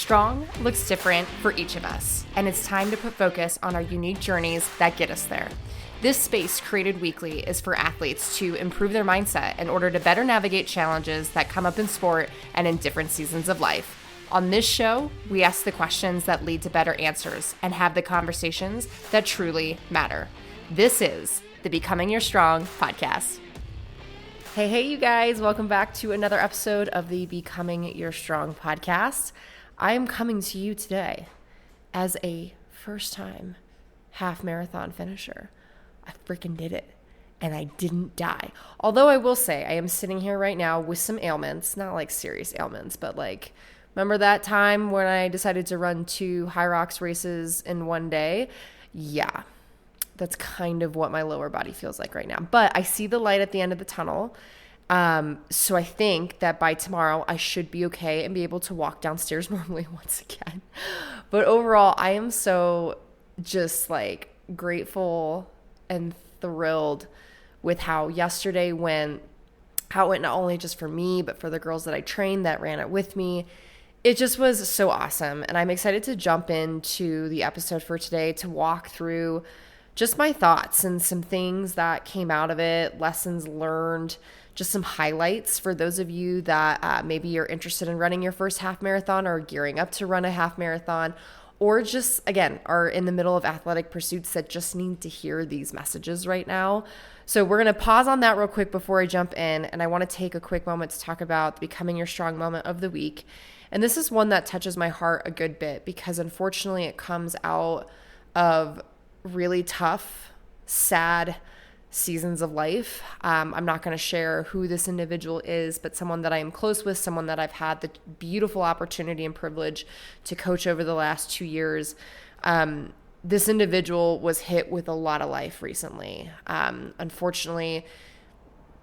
Strong looks different for each of us, and it's time to put focus on our unique journeys that get us there. This space created weekly is for athletes to improve their mindset in order to better navigate challenges that come up in sport and in different seasons of life. On this show, we ask the questions that lead to better answers and have the conversations that truly matter. This is the Becoming Your Strong podcast. Hey, you guys, welcome back to another episode of the Becoming Your Strong podcast. I am coming to you today as a first-time half marathon finisher. I freaking did it, and I didn't die. Although I will say I am sitting here right now with some ailments, not like serious ailments, but like, remember that time when I decided to run 2 high rocks races in one day? Yeah, that's kind of what my lower body feels like right now. But I see the light at the end of the tunnel. So I think that by tomorrow I should be okay and be able to walk downstairs normally once again. But overall, I am so just like grateful and thrilled with how yesterday went, how it went not only just for me, but for the girls that I trained that ran it with me. It just was so awesome. And I'm excited to jump into the episode for today to walk through just my thoughts and some things that came out of it, lessons learned, just some highlights for those of you that maybe you're interested in running your first half marathon or gearing up to run a half marathon, or just, again, are in the middle of athletic pursuits that just need to hear these messages right now. So we're going to pause on that real quick before I jump in, and I want to take a quick moment to talk about the Becoming Your Strong moment of the week. And this is one that touches my heart a good bit because unfortunately it comes out of really tough, sad seasons of life. I'm not going to share who this individual is, but someone that I am close with, someone that I've had the beautiful opportunity and privilege to coach over the last 2 years. This individual was hit with a lot of life recently. Unfortunately,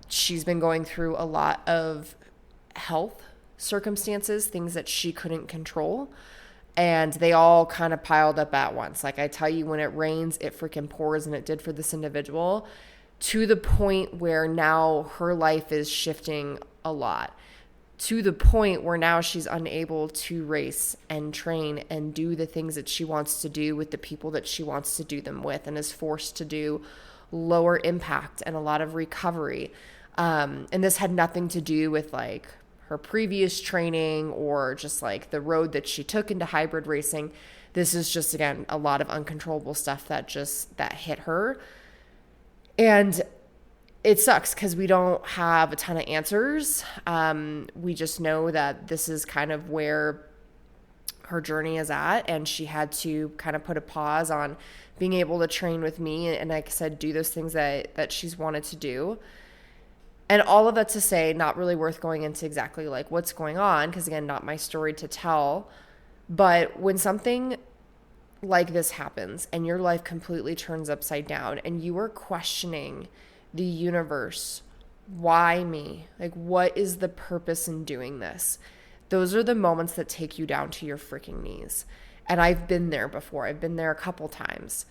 she's been going through a lot of health circumstances, things that she couldn't control. And they all kind of piled up at once. Like I tell you, when it rains, it freaking pours, and it did for this individual, to the point where now her life is shifting a lot, to the point where now she's unable to race and train and do the things that she wants to do with the people that she wants to do them with, and is forced to do lower impact and a lot of recovery. And this had nothing to do with like her previous training or just like the road that she took into hybrid racing. This is just, again, a lot of uncontrollable stuff that hit her. And it sucks because we don't have a ton of answers. We just know that this is kind of where her journey is at, and she had to kind of put a pause on being able to train with me and, like I said, do those things that she's wanted to do. And all of that to say, not really worth going into exactly like what's going on, because again, not my story to tell. But when something like this happens and your life completely turns upside down and you are questioning the universe, why me? Like, what is the purpose in doing this? Those are the moments that take you down to your freaking knees. And I've been there before. I've been there a couple times.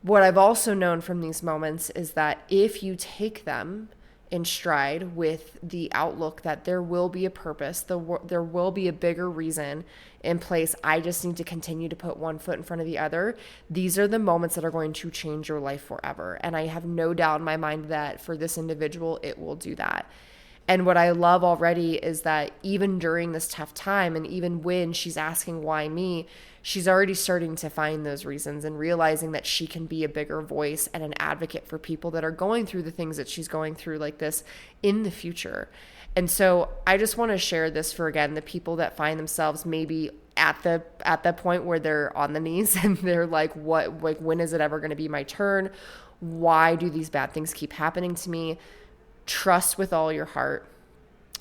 What I've also known from these moments is that if you take them in stride with the outlook that there will be a purpose, there will be a bigger reason in place. I just need to continue to put one foot in front of the other. These are the moments that are going to change your life forever. And I have no doubt in my mind that for this individual, it will do that. And what I love already is that even during this tough time, and even when she's asking why me, she's already starting to find those reasons and realizing that she can be a bigger voice and an advocate for people that are going through the things that she's going through like this in the future. And so I just want to share this for, again, the people that find themselves maybe at the point where they're on the knees and they're like, when is it ever going to be my turn? Why do these bad things keep happening to me? Trust with all your heart,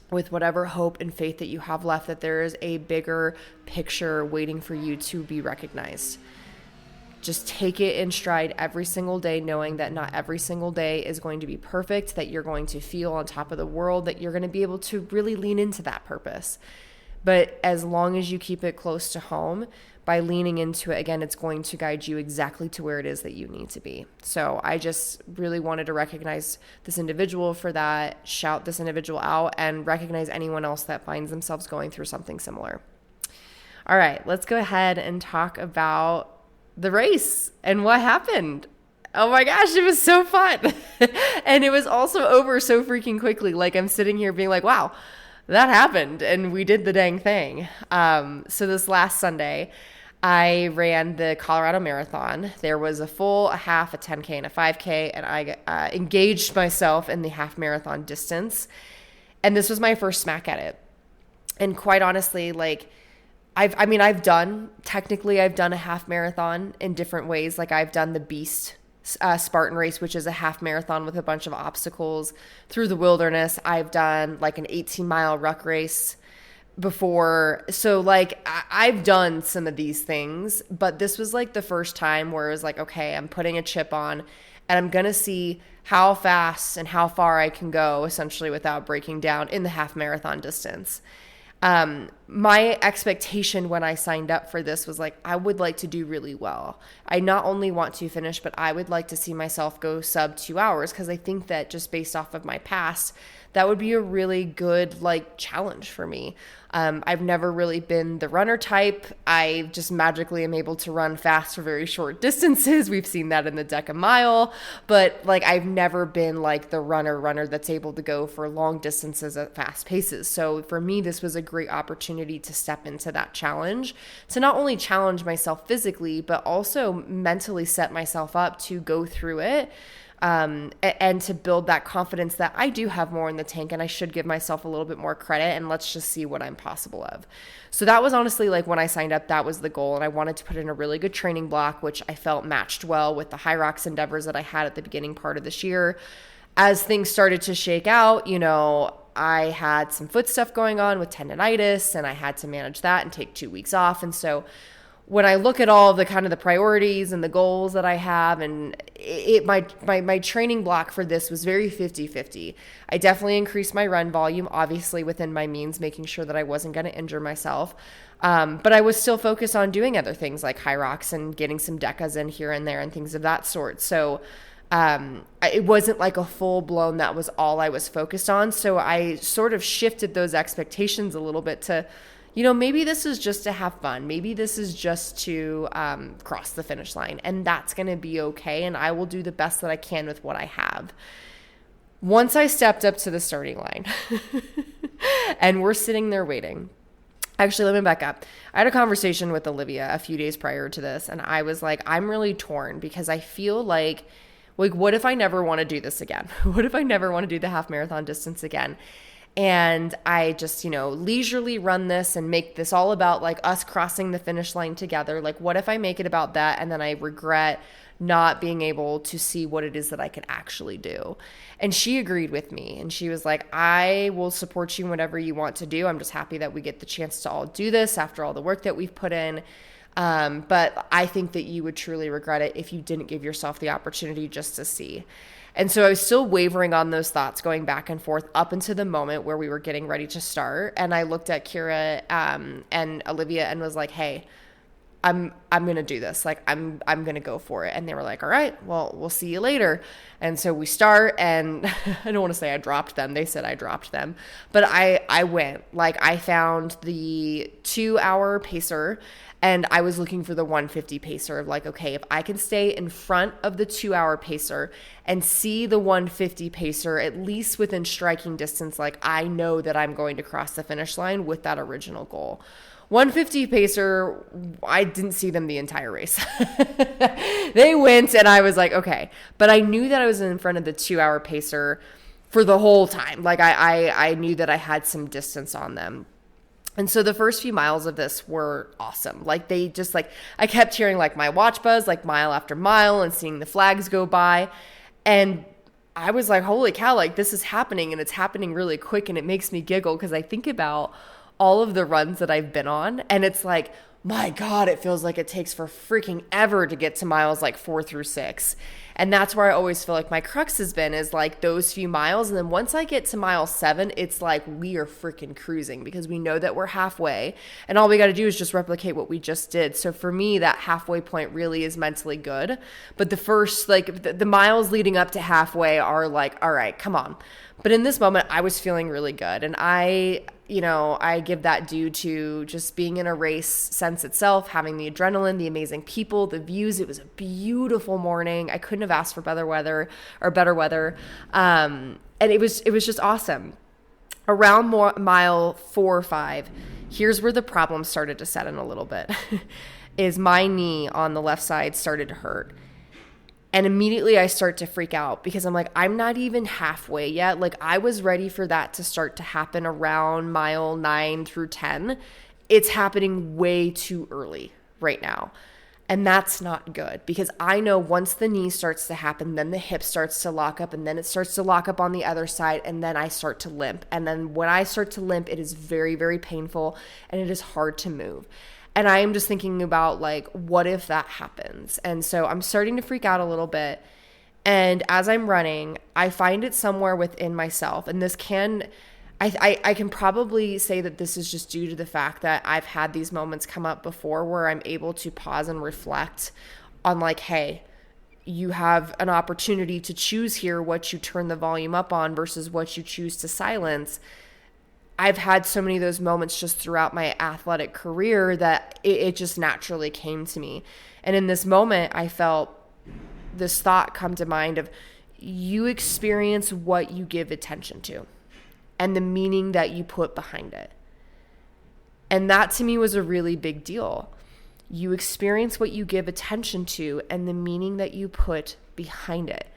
with whatever hope and faith that you have left, that there is a bigger picture waiting for you to be recognized. Just take it in stride every single day, knowing that not every single day is going to be perfect, that you're going to feel on top of the world, that you're going to be able to really lean into that purpose. But as long as you keep it close to home, by leaning into it, again, it's going to guide you exactly to where it is that you need to be. So I just really wanted to recognize this individual for that, shout this individual out, and recognize anyone else that finds themselves going through something similar. All right, let's go ahead and talk about the race and what happened. Oh my gosh, it was so fun. And it was also over so freaking quickly. Like, I'm sitting here being like, wow, that happened. And we did the dang thing. So this last Sunday, I ran the Colorado Marathon. There was a full, a half, a 10K, and a 5K. And I engaged myself in the half marathon distance. And this was my first smack at it. And quite honestly, like, I've done a half marathon in different ways. Like, I've done the Beast Spartan race, which is a half marathon with a bunch of obstacles through the wilderness. I've done like an 18-mile ruck race before. So like I've done some of these things, but this was like the first time where it was like, okay, I'm putting a chip on and I'm going to see how fast and how far I can go essentially without breaking down in the half marathon distance. My expectation when I signed up for this was like, I would like to do really well. I not only want to finish, but I would like to see myself go sub 2 hours. Cause I think that just based off of my past, that would be a really good like challenge for me. I've never really been the runner type. I just magically am able to run fast for very short distances. We've seen that in the Deca Mile, but like I've never been like the runner that's able to go for long distances at fast paces. So for me, this was a great opportunity to step into that challenge, to not only challenge myself physically, but also mentally set myself up to go through it. And to build that confidence that I do have more in the tank and I should give myself a little bit more credit and let's just see what I'm possible of. So that was honestly like when I signed up, that was the goal. And I wanted to put in a really good training block, which I felt matched well with the high rocks endeavors that I had at the beginning part of this year. As things started to shake out, you know, I had some foot stuff going on with tendonitis and I had to manage that and take 2 weeks off. And so when I look at all the kind of the priorities and the goals that I have, and my training block for this was very 50-50. I definitely increased my run volume, obviously within my means, making sure that I wasn't going to injure myself. But I was still focused on doing other things like high rocks and getting some decas in here and there and things of that sort. So it wasn't like a full blown, that was all I was focused on. So I sort of shifted those expectations a little bit to, you know, maybe this is just to have fun. Maybe this is just to cross the finish line, and that's going to be okay. And I will do the best that I can with what I have. Once I stepped up to the starting line and we're sitting there waiting. Actually, let me back up. I had a conversation with Olivia a few days prior to this, and I was like, I'm really torn because I feel like, what if I never want to do this again? What if I never want to do the half marathon distance again? And I just, you know, leisurely run this and make this all about like us crossing the finish line together. Like, what if I make it about that and then I regret not being able to see what it is that I can actually do? And she agreed with me. And she was like, I will support you in whatever you want to do. I'm just happy that we get the chance to all do this after all the work that we've put in. But I think that you would truly regret it if you didn't give yourself the opportunity just to see. And so I was still wavering on those thoughts, going back and forth up into the moment where we were getting ready to start. And I looked at Kira and Olivia and was like, hey, I'm going to do this. Like, I'm going to go for it. And they were like, all right, well, we'll see you later. And so we start, and I don't want to say I dropped them. They said I dropped them, but I went. Like, I found the 2 hour pacer, and I was looking for the 150 pacer of like, okay, if I can stay in front of the 2 hour pacer and see the 150 pacer, at least within striking distance, like I know that I'm going to cross the finish line with that original goal. 150 pacer, I didn't see them the entire race. They went and I was like, okay. But I knew that I was in front of the 2 hour pacer for the whole time. Like I knew that I had some distance on them. And so the first few miles of this were awesome. Like they just like, I kept hearing like my watch buzz, like mile after mile, and seeing the flags go by. And I was like, holy cow, like this is happening, and it's happening really quick. And it makes me giggle because I think about all of the runs that I've been on, and it's like, my God, it feels like it takes for freaking ever to get to miles like 4 through 6. And that's where I always feel like my crux has been, is like those few miles. And then once I get to mile 7, it's like we are freaking cruising because we know that we're halfway and all we got to do is just replicate what we just did. So for me, that halfway point really is mentally good. But the first, like the miles leading up to halfway are like, all right, come on. But in this moment, I was feeling really good. And I give that due to just being in a race sense itself, having the adrenaline, the amazing people, the views. It was a beautiful morning. I couldn't have asked for better weather. And it was just awesome. Around mile 4 or 5, here's where the problem started to set in a little bit, is my knee on the left side started to hurt. And immediately I start to freak out because I'm like, I'm not even halfway yet. Like, I was ready for that to start to happen around mile 9 through 10. It's happening way too early right now. And that's not good, because I know once the knee starts to happen, then the hip starts to lock up, and then it starts to lock up on the other side, and then I start to limp. And then when I start to limp, it is very, very painful, and it is hard to move. And I am just thinking about, like, what if that happens? And so I'm starting to freak out a little bit. And as I'm running, I find it somewhere within myself. And this I can probably say that this is just due to the fact that I've had these moments come up before where I'm able to pause and reflect on, like, hey, you have an opportunity to choose here what you turn the volume up on versus what you choose to silence. I've had so many of those moments just throughout my athletic career that it just naturally came to me. And in this moment, I felt this thought come to mind of, you experience what you give attention to and the meaning that you put behind it. And that to me was a really big deal. You experience what you give attention to and the meaning that you put behind it.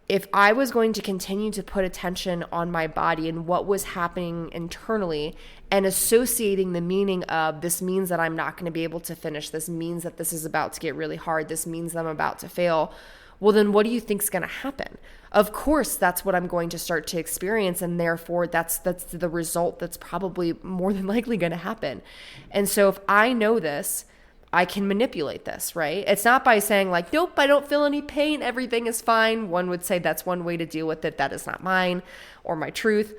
If I was going to continue to put attention on my body and what was happening internally and associating the meaning of, this means that I'm not going to be able to finish, this means that this is about to get really hard, this means that I'm about to fail, well, then what do you think is going to happen? Of course, that's what I'm going to start to experience, and therefore that's the result that's probably more than likely going to happen. And so if I know this, I can manipulate this, right? It's not by saying, like, nope, I don't feel any pain, everything is fine. One would say that's one way to deal with it. That is not mine or my truth.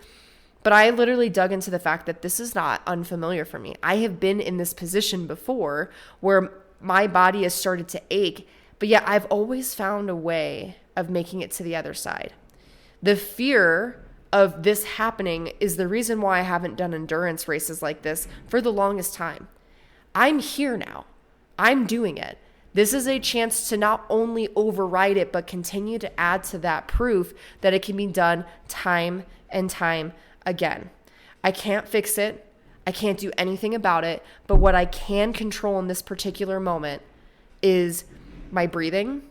But I literally dug into the fact that this is not unfamiliar for me. I have been in this position before where my body has started to ache, but yet I've always found a way of making it to the other side. The fear of this happening is the reason why I haven't done endurance races like this for the longest time. I'm here now. I'm doing it. This is a chance to not only override it, but continue to add to that proof that it can be done time and time again. I can't fix it. I can't do anything about it. But what I can control in this particular moment is my breathing,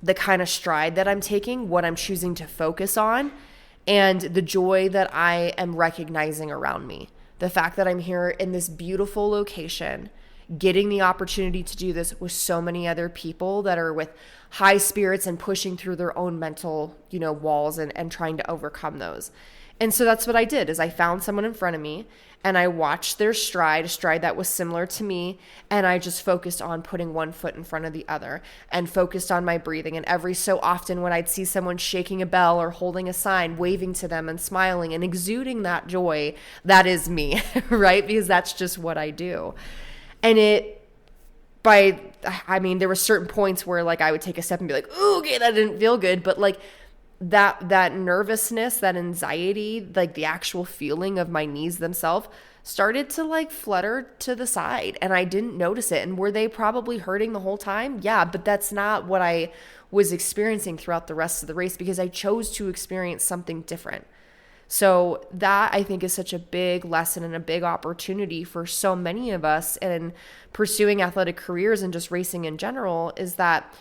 the kind of stride that I'm taking, what I'm choosing to focus on, and the joy that I am recognizing around me. The fact that I'm here in this beautiful location, getting the opportunity to do this with so many other people that are with high spirits and pushing through their own mental, walls and trying to overcome those. And so that's what I did, is I found someone in front of me and I watched their stride, a stride that was similar to me. And I just focused on putting one foot in front of the other and focused on my breathing. And every so often when I'd see someone shaking a bell or holding a sign, waving to them and smiling and exuding that joy, that is me, right? Because that's just what I do. And there were certain points where, like, I would take a step and be like, "Ooh, okay, that didn't feel good." But like that nervousness, that anxiety, like the actual feeling of my knees themselves started to like flutter to the side, and I didn't notice it. And were they probably hurting the whole time? Yeah, but that's not what I was experiencing throughout the rest of the race, because I chose to experience something different. So that, I think, is such a big lesson and a big opportunity for so many of us in pursuing athletic careers and just racing in general, is that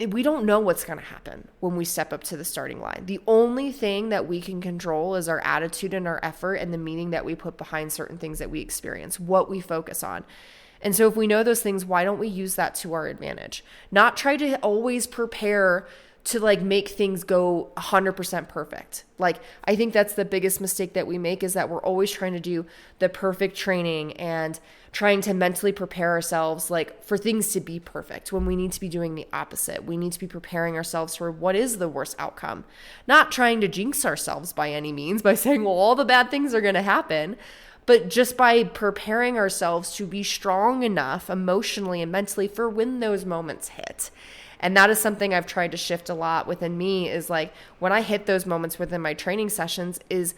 we don't know what's going to happen when we step up to the starting line. The only thing that we can control is our attitude and our effort and the meaning that we put behind certain things that we experience, what we focus on. And so if we know those things, why don't we use that to our advantage? Not try to always prepare to like make things go 100% perfect. Like, I think that's the biggest mistake that we make, is that we're always trying to do the perfect training and trying to mentally prepare ourselves like for things to be perfect, when we need to be doing the opposite. We need to be preparing ourselves for what is the worst outcome, not trying to jinx ourselves by any means by saying, well, all the bad things are going to happen, but just by preparing ourselves to be strong enough emotionally and mentally for when those moments hit. And that is something I've tried to shift a lot within me, is like when I hit those moments within my training sessions, is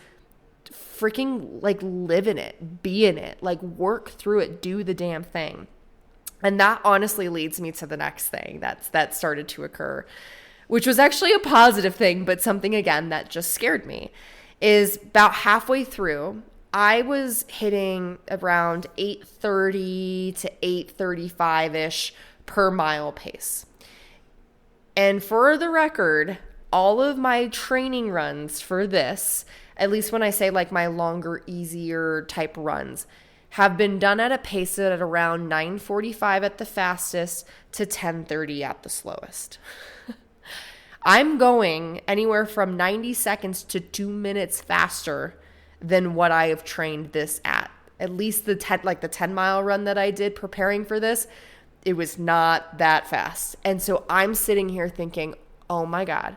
freaking like live in it, be in it, like work through it, do the damn thing. And that honestly leads me to the next thing that started to occur, which was actually a positive thing, but something again that just scared me. Is about halfway through, I was hitting around 8:30 to 8:35-ish per mile pace. And for the record, all of my training runs for this, at least when I say like my longer, easier type runs, have been done at a pace at around 9:45 at the fastest to 10:30 at the slowest. I'm going anywhere from 90 seconds to 2 minutes faster than what I have trained this at. At least the 10-mile run that I did preparing for this, it was not that fast. And so I'm sitting here thinking, oh my God,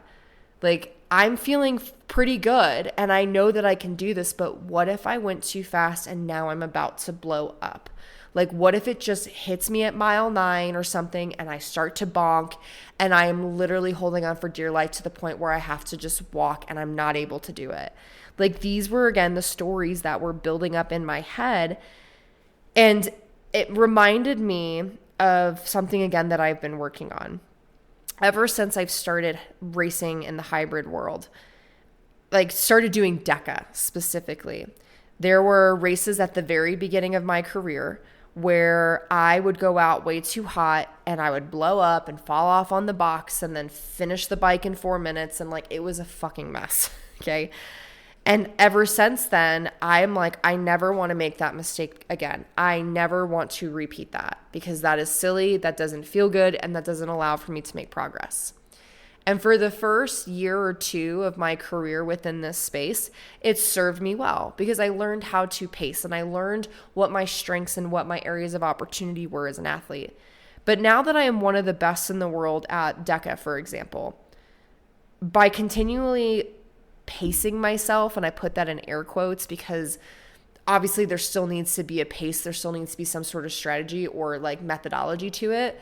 like I'm feeling pretty good and I know that I can do this, but what if I went too fast and now I'm about to blow up? Like, what if it just hits me at mile 9 or something and I start to bonk and I am literally holding on for dear life to the point where I have to just walk and I'm not able to do it? Like, these were, again, the stories that were building up in my head. And it reminded me of something, again, that I've been working on. Ever since I've started racing in the hybrid world, like started doing DECA specifically, there were races at the very beginning of my career where I would go out way too hot and I would blow up and fall off on the box and then finish the bike in 4 minutes. And like, it was a fucking mess. Okay. And ever since then, I'm like, I never want to make that mistake again. I never want to repeat that because that is silly. That doesn't feel good. And that doesn't allow for me to make progress. And for the first year or two of my career within this space, it served me well because I learned how to pace and I learned what my strengths and what my areas of opportunity were as an athlete. But now that I am one of the best in the world at DECA, for example, by continually pacing myself, and I put that in air quotes because obviously there still needs to be a pace, there still needs to be some sort of strategy or like methodology to it.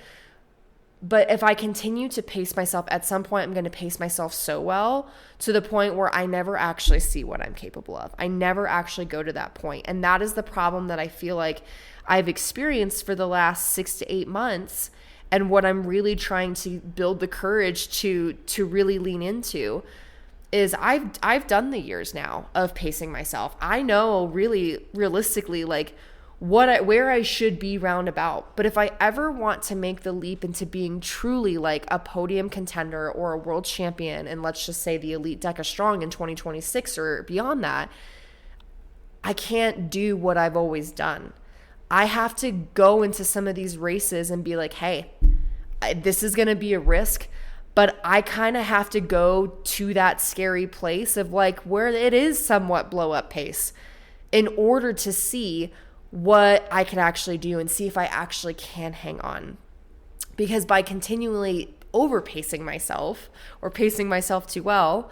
But if I continue to pace myself, at some point I'm going to pace myself so well to the point where I never actually see what I'm capable of. I never actually go to that point. And that is the problem that I feel like I've experienced for the last 6 to 8 months. And what I'm really trying to build the courage to really lean into is I've done the years now of pacing myself. I know really realistically like where I should be roundabout. But if I ever want to make the leap into being truly like a podium contender or a world champion, and let's just say the Elite DECA Strong in 2026 or beyond that, I can't do what I've always done. I have to go into some of these races and be like, hey, this is going to be a risk, but I kind of have to go to that scary place of like where it is somewhat blow up pace in order to see what I can actually do and see if I actually can hang on. Because by continually overpacing myself or pacing myself too well,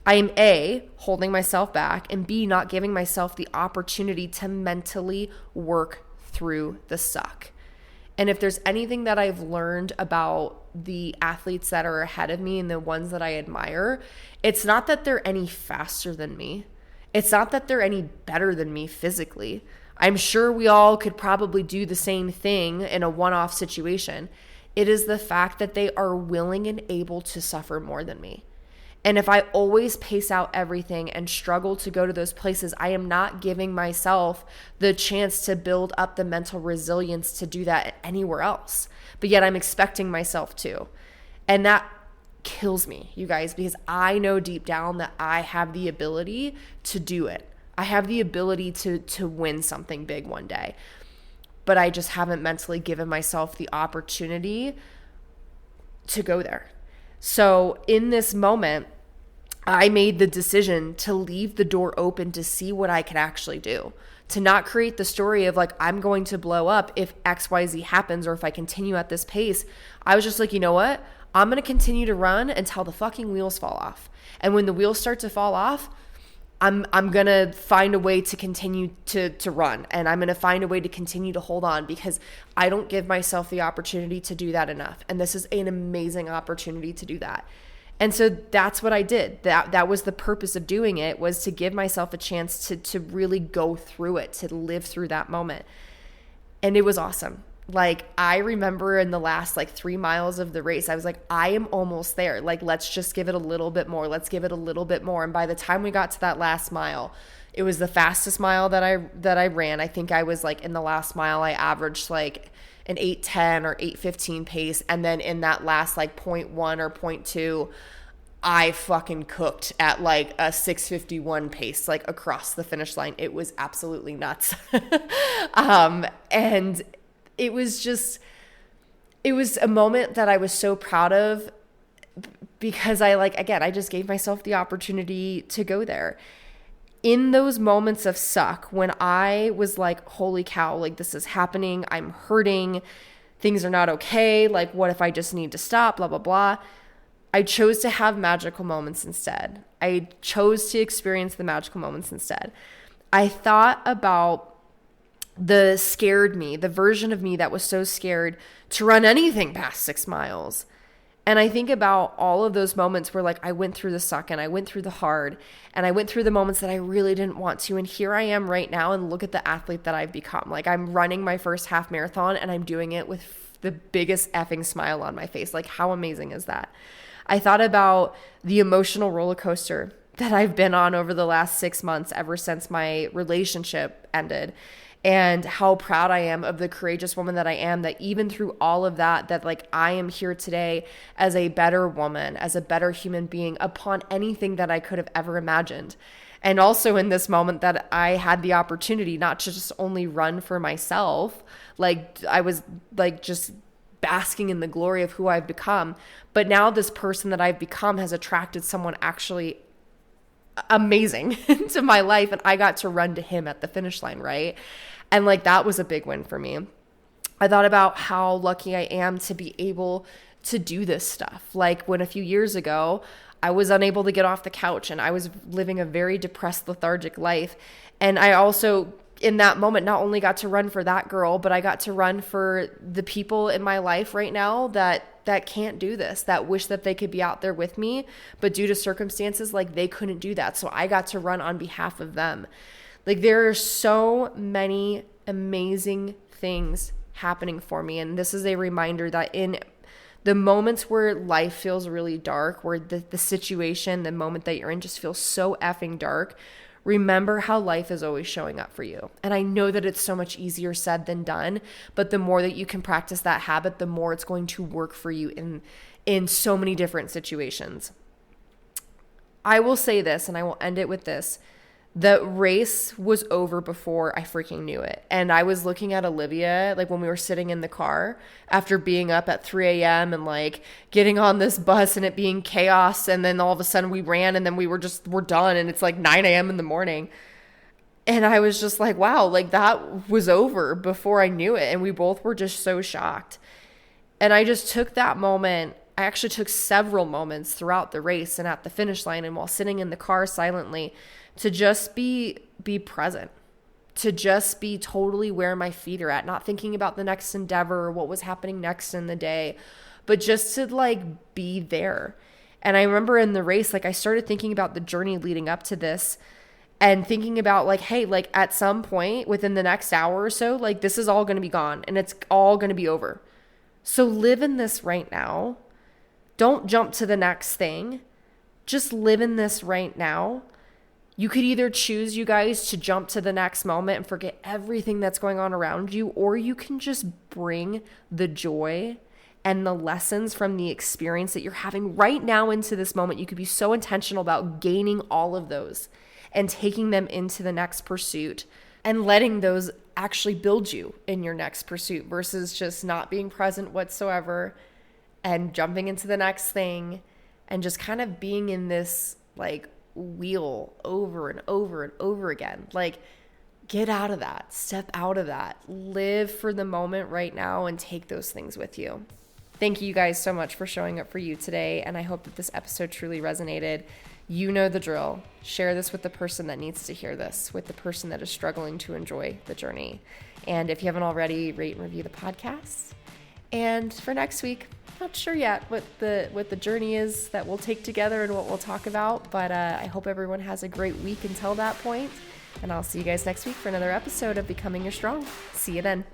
I am A, holding myself back, and B, not giving myself the opportunity to mentally work through the suck. And if there's anything that I've learned about the athletes that are ahead of me and the ones that I admire, it's not that they're any faster than me. It's not that they're any better than me physically. I'm sure we all could probably do the same thing in a one-off situation. It is the fact that they are willing and able to suffer more than me. And if I always pace out everything and struggle to go to those places, I am not giving myself the chance to build up the mental resilience to do that anywhere else. But yet I'm expecting myself to. And that kills me, you guys, because I know deep down that I have the ability to do it. I have the ability to win something big one day, but I just haven't mentally given myself the opportunity to go there. So in this moment, I made the decision to leave the door open to see what I could actually do, to not create the story of like, I'm going to blow up if XYZ happens or if I continue at this pace. I was just like, you know what? I'm going to continue to run until the fucking wheels fall off. And when the wheels start to fall off, I'm going to find a way to continue to run, and I'm going to find a way to continue to hold on because I don't give myself the opportunity to do that enough. And this is an amazing opportunity to do that. And so that's what I did. That was the purpose of doing it, was to give myself a chance to really go through it, to live through that moment. And it was awesome. Like, I remember in the last 3 miles of the race, I was like, I am almost there. Like, let's just give it a little bit more. Let's give it a little bit more. And by the time we got to that last mile, it was the fastest mile that I ran. I think I was in the last mile, I averaged an 8:10 or 8:15 pace. And then in that last 0.1 or 0.2, I fucking cooked at a 6:51 pace, across the finish line. It was absolutely nuts. And it was a moment that I was so proud of, because I just gave myself the opportunity to go there. In those moments of suck, when I was like, holy cow, this is happening, I'm hurting, things are not okay, what if I just need to stop, blah, blah, blah. I chose to have magical moments instead. I chose to experience the magical moments instead. I thought about the scared me, the version of me that was so scared to run anything past 6 miles. And I think about all of those moments where I went through the suck and I went through the hard and I went through the moments that I really didn't want to. And here I am right now, and look at the athlete that I've become. I'm running my first half marathon and I'm doing it with the biggest effing smile on my face. How amazing is that? I thought about the emotional roller coaster that I've been on over the last 6 months, ever since my relationship ended, and how proud I am of the courageous woman that I am, that even through all of that I am here today as a better woman, as a better human being, upon anything that I could have ever imagined. And also in this moment that I had the opportunity not to just only run for myself, I was just basking in the glory of who I've become, but now this person that I've become has attracted someone actually amazing into my life, and I got to run to him at the finish line, right? And that was a big win for me. I thought about how lucky I am to be able to do this stuff. When a few years ago, I was unable to get off the couch and I was living a very depressed, lethargic life. And I also, in that moment, not only got to run for that girl, but I got to run for the people in my life right now that can't do this, that wish that they could be out there with me, but due to circumstances, they couldn't do that. So I got to run on behalf of them. There are so many amazing things happening for me. And this is a reminder that in the moments where life feels really dark, where the situation, the moment that you're in just feels so effing dark, remember how life is always showing up for you. And I know that it's so much easier said than done, but the more that you can practice that habit, the more it's going to work for you in so many different situations. I will say this, and I will end it with this. The race was over before I freaking knew it. And I was looking at Olivia, when we were sitting in the car after being up at 3 a.m. and getting on this bus and it being chaos. And then all of a sudden we ran and then we're done. And it's 9 a.m. in the morning. And I was just wow, that was over before I knew it. And we both were just so shocked. And I just took that moment. I actually took several moments throughout the race and at the finish line and while sitting in the car silently to just be present, to just be totally where my feet are at, not thinking about the next endeavor or what was happening next in the day, but just to be there. And I remember in the race, I started thinking about the journey leading up to this and thinking about hey, at some point within the next hour or so, this is all going to be gone and it's all going to be over. So live in this right now. Don't jump to the next thing. Just live in this right now. You could either choose, you guys, to jump to the next moment and forget everything that's going on around you, or you can just bring the joy and the lessons from the experience that you're having right now into this moment. You could be so intentional about gaining all of those and taking them into the next pursuit and letting those actually build you in your next pursuit versus just not being present whatsoever and jumping into the next thing and just kind of being in this wheel over and over and over again. Get out of that, step out of that, live for the moment right now and take those things with you. Thank you guys so much for showing up for you today. And I hope that this episode truly resonated. You know the drill. Share this with the person that needs to hear this, with the person that is struggling to enjoy the journey. And if you haven't already, rate and review the podcast. And for next week, not sure yet what the journey is that we'll take together and what we'll talk about, but I hope everyone has a great week until that point, and I'll see you guys next week for another episode of Becoming Your Strong. See you then.